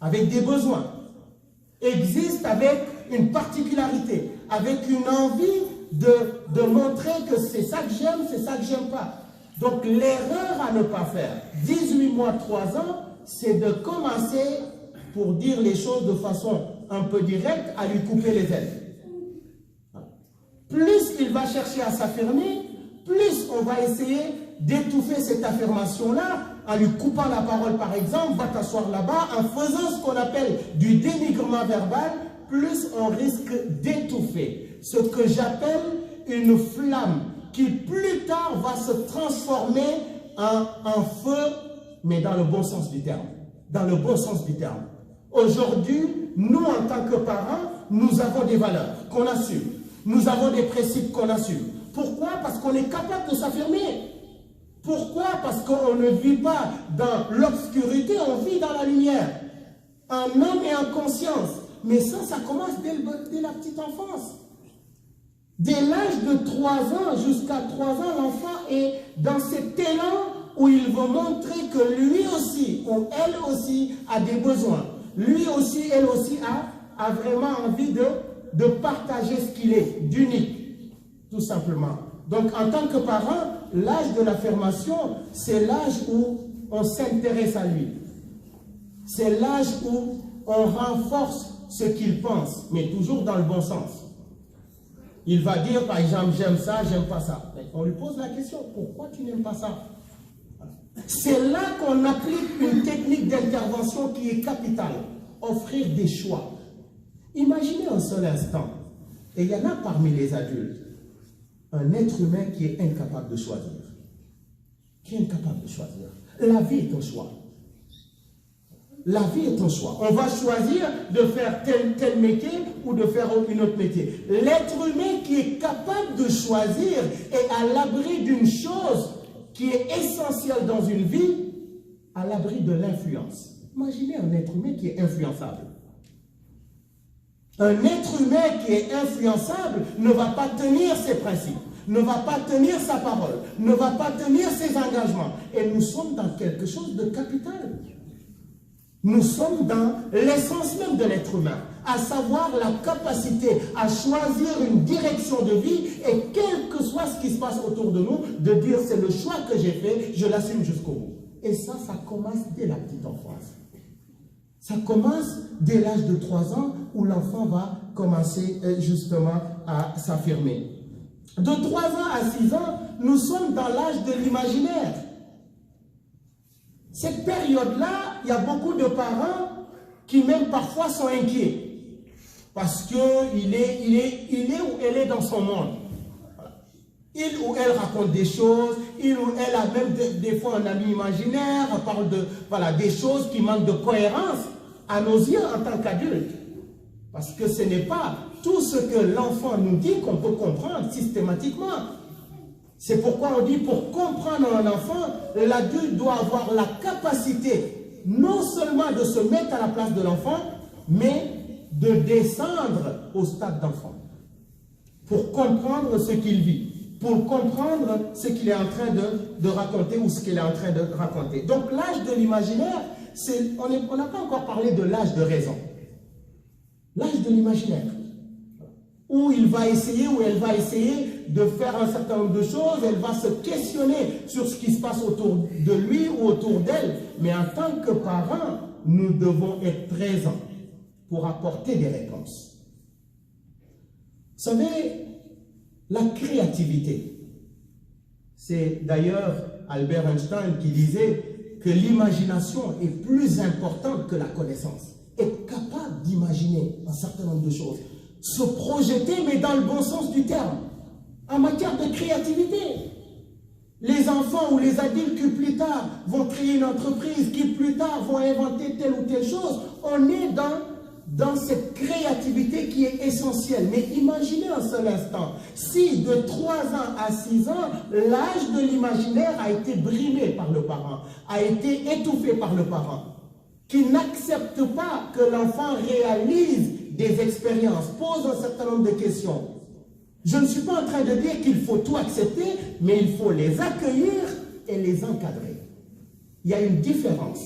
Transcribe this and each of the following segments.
avec des besoins, existe avec une particularité, avec une envie de montrer que c'est ça que j'aime, c'est ça que j'aime pas. Donc l'erreur à ne pas faire, 18 mois, 3 ans, c'est de commencer, pour dire les choses de façon un peu directe, à lui couper les ailes. Plus il va chercher à s'affirmer, plus on va essayer d'étouffer cette affirmation-là, en lui coupant la parole par exemple, va t'asseoir là-bas, en faisant ce qu'on appelle du dénigrement verbal, plus on risque d'étouffer ce que j'appelle une flamme qui plus tard va se transformer en feu, mais dans le bon sens du terme. Dans le bon sens du terme. Aujourd'hui, nous en tant que parents, nous avons des valeurs qu'on assume. Nous avons des principes qu'on assume. Pourquoi? Parce qu'on est capable de s'affirmer. Pourquoi? Parce qu'on ne vit pas dans l'obscurité, on vit dans la lumière. En âme et en conscience. Mais ça commence dès la petite enfance. Dès l'âge de 3 ans jusqu'à 3 ans, l'enfant est dans cet élan où il veut montrer que lui aussi, ou elle aussi, a des besoins. Lui aussi, elle aussi a vraiment envie de partager ce qu'il est, d'unique, tout simplement. Donc, en tant que parent, l'âge de l'affirmation, c'est l'âge où on s'intéresse à lui. C'est l'âge où on renforce ce qu'il pense, mais toujours dans le bon sens. Il va dire, par exemple, j'aime ça, j'aime pas ça. On lui pose la question, pourquoi tu n'aimes pas ça? C'est là qu'on applique une technique d'intervention qui est capitale. Offrir des choix. Imaginez un seul instant, et il y en a parmi les adultes, un être humain qui est incapable de choisir. Qui est incapable de choisir. La vie est un choix. La vie est un choix. On va choisir de faire tel métier ou de faire un autre métier. L'être humain qui est capable de choisir est à l'abri d'une chose qui est essentielle dans une vie, à l'abri de l'influence. Imaginez un être humain qui est influençable. Un être humain qui est influençable ne va pas tenir ses principes, ne va pas tenir sa parole, ne va pas tenir ses engagements. Et nous sommes dans quelque chose de capital. Nous sommes dans l'essence même de l'être humain, à savoir la capacité à choisir une direction de vie et quel que soit ce qui se passe autour de nous, de dire c'est le choix que j'ai fait, je l'assume jusqu'au bout. Et ça commence dès la petite enfance. Ça commence dès l'âge de 3 ans où l'enfant va commencer justement à s'affirmer. De 3 ans à 6 ans, nous sommes dans l'âge de l'imaginaire. Cette période-là, il y a beaucoup de parents qui même parfois sont inquiets parce qu'il est où elle est dans son monde. Il ou elle raconte des choses, il ou elle a même des fois un ami imaginaire, on parle des choses qui manquent de cohérence à nos yeux en tant qu'adultes. Parce que ce n'est pas tout ce que l'enfant nous dit qu'on peut comprendre systématiquement. C'est pourquoi on dit, pour comprendre un enfant, l'adulte doit avoir la capacité non seulement de se mettre à la place de l'enfant, mais de descendre au stade d'enfant. Pour comprendre ce qu'il vit, pour comprendre ce qu'il est en train de raconter ou ce qu'il est en train de raconter. Donc l'âge de l'imaginaire, on n'a pas encore parlé de l'âge de raison. L'âge de l'imaginaire. Où il va essayer, où elle va essayer de faire un certain nombre de choses, elle va se questionner sur ce qui se passe autour de lui ou autour d'elle. Mais en tant que parents, nous devons être présents pour apporter des réponses. Vous savez, la créativité, c'est d'ailleurs Albert Einstein qui disait que l'imagination est plus importante que la connaissance. Être capable d'imaginer un certain nombre de choses. Se projeter, mais dans le bon sens du terme, en matière de créativité. Les enfants ou les adultes qui plus tard vont créer une entreprise, qui plus tard vont inventer telle ou telle chose, on est dans cette créativité qui est essentielle. Mais imaginez un seul instant, si de 3 ans à 6 ans, l'âge de l'imaginaire a été brimé par le parent, a été étouffé par le parent, qui n'accepte pas que l'enfant réalise des expériences, pose un certain nombre de questions. Je ne suis pas en train de dire qu'il faut tout accepter, mais il faut les accueillir et les encadrer. Il y a une différence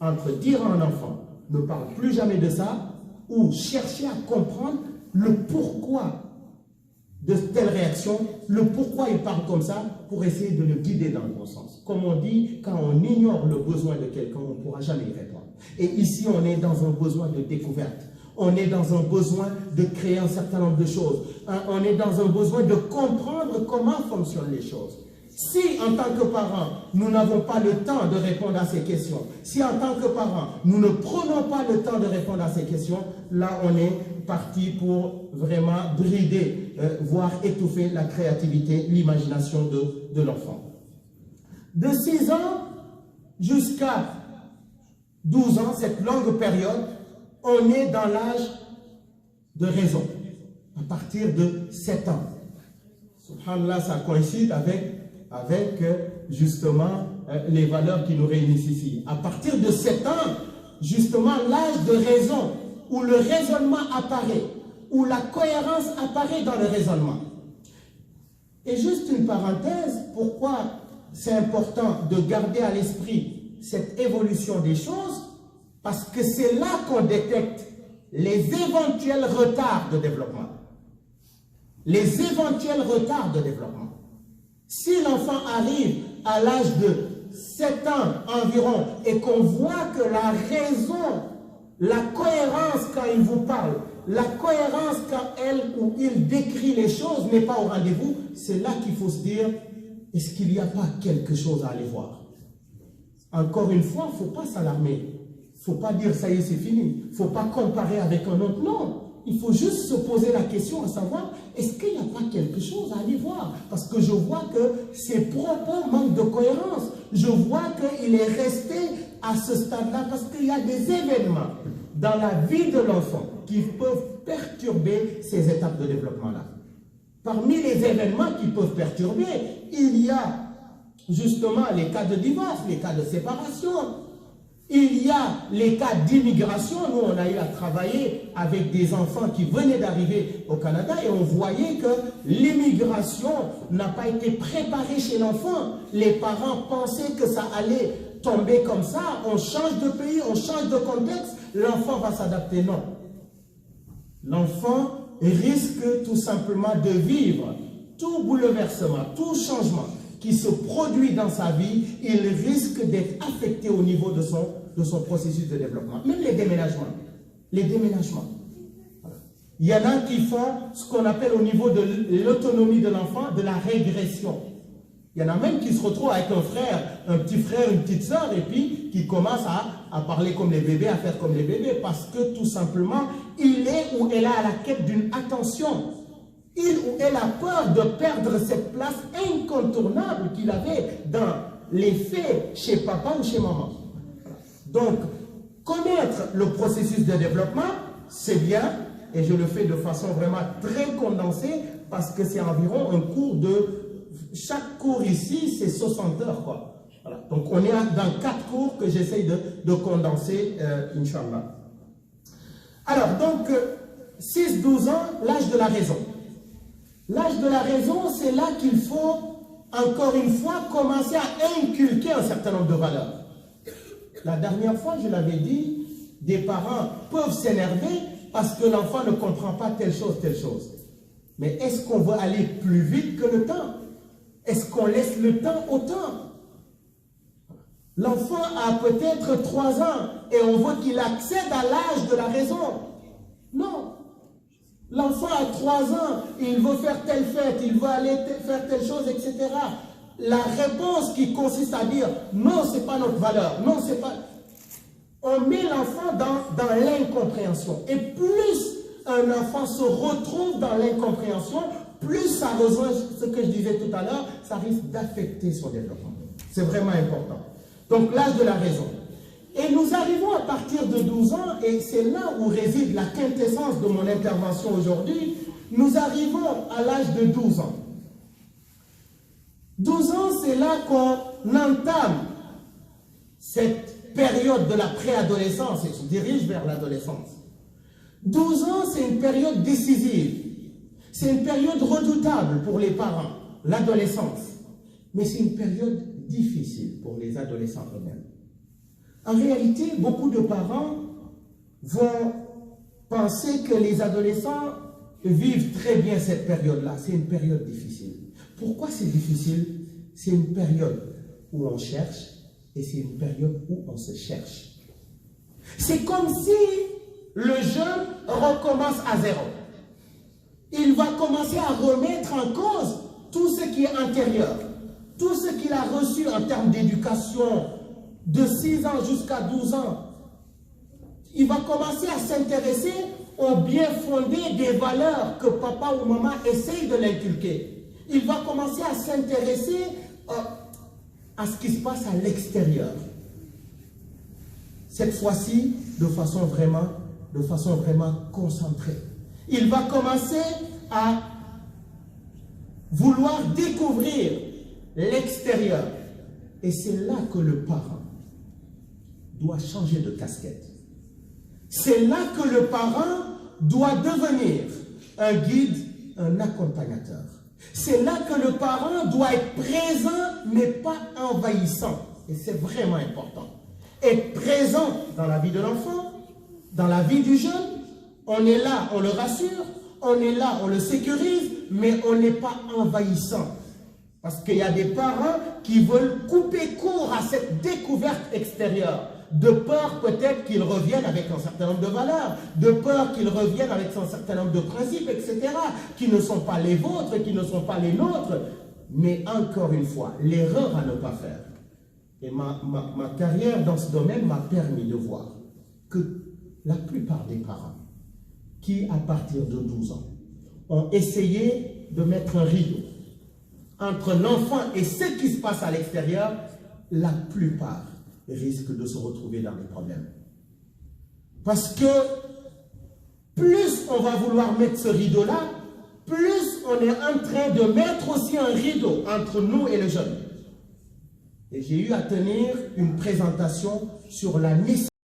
entre dire à un enfant, ne parle plus jamais de ça, ou chercher à comprendre le pourquoi de telle réaction, le pourquoi il parle comme ça, pour essayer de le guider dans le bon sens. Comme on dit, quand on ignore le besoin de quelqu'un, on ne pourra jamais y répondre. Et ici, on est dans un besoin de découverte. On est dans un besoin de créer un certain nombre de choses. On est dans un besoin de comprendre comment fonctionnent les choses. Si, en tant que parents, nous n'avons pas le temps de répondre à ces questions, si, en tant que parents, nous ne prenons pas le temps de répondre à ces questions, là, on est parti pour vraiment brider, voire étouffer la créativité, l'imagination de l'enfant. De 6 ans jusqu'à 12 ans, cette longue période, on est dans l'âge de raison, à partir de 7 ans. Subhanallah, ça coïncide avec justement les valeurs qui nous réunissent ici. À partir de 7 ans, justement l'âge de raison, où le raisonnement apparaît, où la cohérence apparaît dans le raisonnement. Et juste une parenthèse, pourquoi c'est important de garder à l'esprit cette évolution des choses? Parce que c'est là qu'on détecte les éventuels retards de développement. Les éventuels retards de développement. Si l'enfant arrive à l'âge de 7 ans environ et qu'on voit que la raison, la cohérence quand il vous parle, la cohérence quand elle ou il décrit les choses n'est pas au rendez-vous, c'est là qu'il faut se dire, est-ce qu'il n'y a pas quelque chose à aller voir? Encore une fois, il ne faut pas s'alarmer. Il ne faut pas dire ça y est, c'est fini. Il ne faut pas comparer avec un autre. Non. Il faut juste se poser la question à savoir, est-ce qu'il n'y a pas quelque chose à aller voir? Parce que je vois que ses propos manquent de cohérence. Je vois qu'il est resté à ce stade-là parce qu'il y a des événements dans la vie de l'enfant qui peuvent perturber ces étapes de développement-là. Parmi les événements qui peuvent perturber, il y a justement les cas de divorce, les cas de séparation. Il y a les cas d'immigration. Nous, on a eu à travailler avec des enfants qui venaient d'arriver au Canada et on voyait que l'immigration n'a pas été préparée chez l'enfant. Les parents pensaient que ça allait tomber comme ça. On change de pays, on change de contexte, l'enfant va s'adapter. Non. L'enfant risque tout simplement de vivre tout bouleversement, tout changement qui se produit dans sa vie, il risque d'être affecté au niveau de son processus de développement. Même les déménagements. Les déménagements. Voilà. Il y en a qui font ce qu'on appelle au niveau de l'autonomie de l'enfant, de la régression. Il y en a même qui se retrouvent avec un frère, un petit frère, une petite sœur, et puis qui commencent à parler comme les bébés, à faire comme les bébés, parce que tout simplement, il est ou elle est à la quête d'une attention. Il ou elle a peur de perdre cette place incontournable qu'il avait dans les faits chez papa ou chez maman. Donc, connaître le processus de développement, c'est bien, et je le fais de façon vraiment très condensée, parce que c'est environ un cours de... Chaque cours ici, c'est 60 heures, quoi. Voilà. Donc, on est dans 4 cours que j'essaye de condenser, Inch'Allah. Alors, donc, 6-12 ans, l'âge de la raison. L'âge de la raison, c'est là qu'il faut, encore une fois, commencer à inculquer un certain nombre de valeurs. La dernière fois, je l'avais dit, des parents peuvent s'énerver parce que l'enfant ne comprend pas telle chose. Mais est-ce qu'on veut aller plus vite que le temps? Est-ce qu'on laisse le temps au temps? L'enfant a peut-être 3 ans et on veut qu'il accède à l'âge de la raison. Non. L'enfant a 3 ans, il veut faire telle fête, il veut aller faire telle chose, etc. La réponse qui consiste à dire non, ce n'est pas notre valeur, non, c'est pas. On met l'enfant dans l'incompréhension. Et plus un enfant se retrouve dans l'incompréhension, plus ça rejoint ce que je disais tout à l'heure, ça risque d'affecter son développement. C'est vraiment important. Donc l'âge de la raison. Et nous arrivons à partir de 12 ans, et c'est là où réside la quintessence de mon intervention aujourd'hui, nous arrivons à l'âge de 12 ans. 12 ans, c'est là qu'on entame cette période de la préadolescence et se dirige vers l'adolescence. 12 ans, c'est une période décisive. C'est une période redoutable pour les parents, l'adolescence. Mais c'est une période difficile pour les adolescents eux-mêmes. En réalité, beaucoup de parents vont penser que les adolescents vivent très bien cette période-là. C'est une période difficile. Pourquoi c'est difficile? C'est une période où on cherche et c'est une période où on se cherche. C'est comme si le jeune recommence à zéro. Il va commencer à remettre en cause tout ce qui est intérieur, tout ce qu'il a reçu en termes d'éducation de 6 ans jusqu'à 12 ans. Il va commencer à s'intéresser au bien fondé des valeurs que papa ou maman essaye de l'inculquer. Il va commencer à s'intéresser à ce qui se passe à l'extérieur. Cette fois-ci, de façon vraiment concentrée. Il va commencer à vouloir découvrir l'extérieur. Et c'est là que le parent doit changer de casquette. C'est là que le parent doit devenir un guide, un accompagnateur. C'est là que le parent doit être présent, mais pas envahissant. Et c'est vraiment important. Être présent dans la vie de l'enfant, dans la vie du jeune. On est là, on le rassure. On est là, on le sécurise, mais on n'est pas envahissant. Parce qu'il y a des parents qui veulent couper court à cette découverte extérieure. De peur peut-être qu'ils reviennent avec un certain nombre de valeurs, de peur qu'ils reviennent avec un certain nombre de principes, etc., qui ne sont pas les vôtres, qui ne sont pas les nôtres. Mais encore une fois, l'erreur à ne pas faire. Et ma carrière dans ce domaine m'a permis de voir que la plupart des parents qui, à partir de 12 ans, ont essayé de mettre un rideau entre l'enfant et ce qui se passe à l'extérieur, la plupart risquent de se retrouver dans des problèmes. Parce que plus on va vouloir mettre ce rideau-là, plus on est en train de mettre aussi un rideau entre nous et le jeune. Et j'ai eu à tenir une présentation sur la nécessité